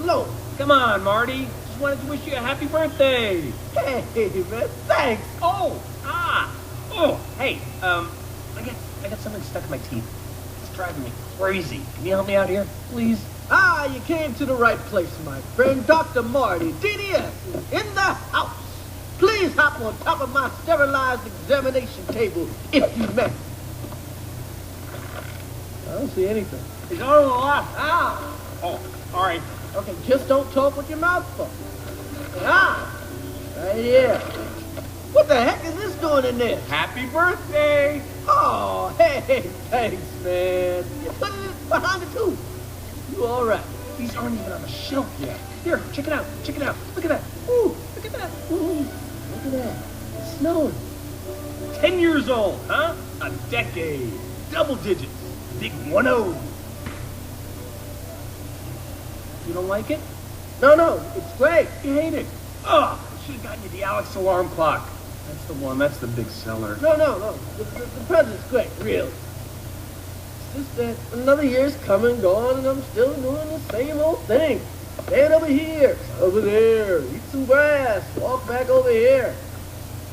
Lord. Come on, Marty. Just wanted to wish you a happy birthday. Hey, man, thanks. Oh, hey, I got something stuck in my teeth. It's driving me crazy. Can you help me out here, please? You came to the right place, my friend. Dr. Marty, DDS, is in the house. Please hop on top of my sterilized examination table if you may. I don't see anything. It's on the left. Oh, all right. Okay, just don't talk with your mouth full. Right here. What the heck is this doing in there? Happy birthday. Oh, hey, thanks, man. You put it behind the tooth. You all right? These aren't even on the shelf yet. Here, check it out. Check it out. Look at that. Ooh, look at that. Ooh, look at that. It's snowing. 10 years old, huh? A decade. Double digits. Big 1-0. You don't like it? No, it's great. You hate it. I should have gotten you the Alex alarm clock. That's the one. That's the big seller. No. The present's great, really. It's just that another year's come and gone, and I'm still doing the same old thing. Stand over here, over there, eat some grass, walk back over here.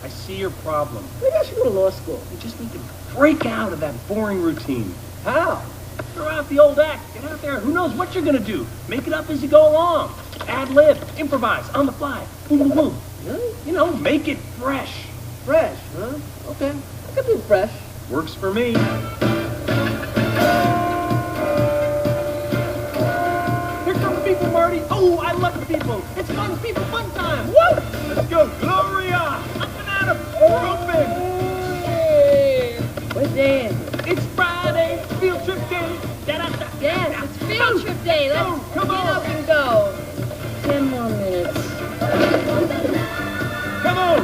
I see your problem. Maybe I should go to law school. You just need to break out of that boring routine. How? Throw out the old act. Get out there. Who knows what you're going to do? Make it up as you go along. Ad lib. Improvise. On the fly. Boom, boom, boom. Really? You know, make it fresh. Fresh, huh? Okay. I can do fresh. Works for me. Here come the people, Marty. Oh, I love the people. It's fun people, fun time. Woo! Let's go. Gloria. Up and at 'em. We're open. Hey, what's that? It's Friday. Field trip day. Da-da-da. Yes, it's field trip day. Let's Come get on. up and go. 10 more minutes. Come on!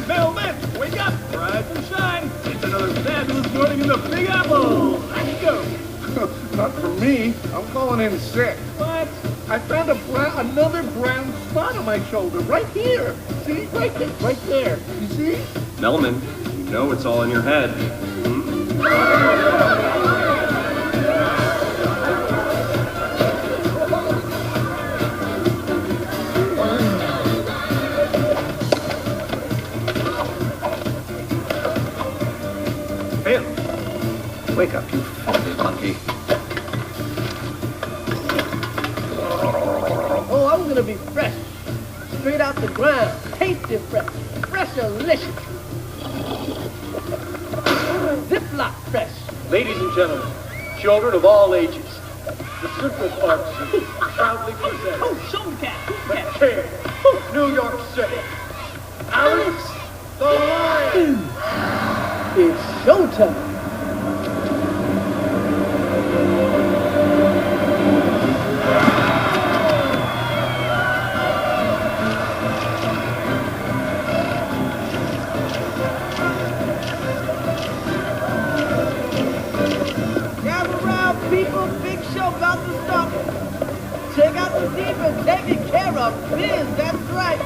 Melvin! Wake up! Rise and shine! It's another fabulous morning in the Big Apple! Let's go! Not for me. I'm calling in sick. What? I found another brown spot on my shoulder, right here. See? Right there. You see? Melman, you know it's all in your head. Wake up, you filthy monkey. Oh, I'm gonna be fresh. Straight out the ground. Tasty fresh. Fresh-alicious. Ziploc fresh. Ladies and gentlemen, children of all ages, the Central Park Zoo proudly presents McCain, New York City, Alex the Lion. It's showtime. Gather round, people. Big show about to start. Check out the demon taking care of biz. That's right.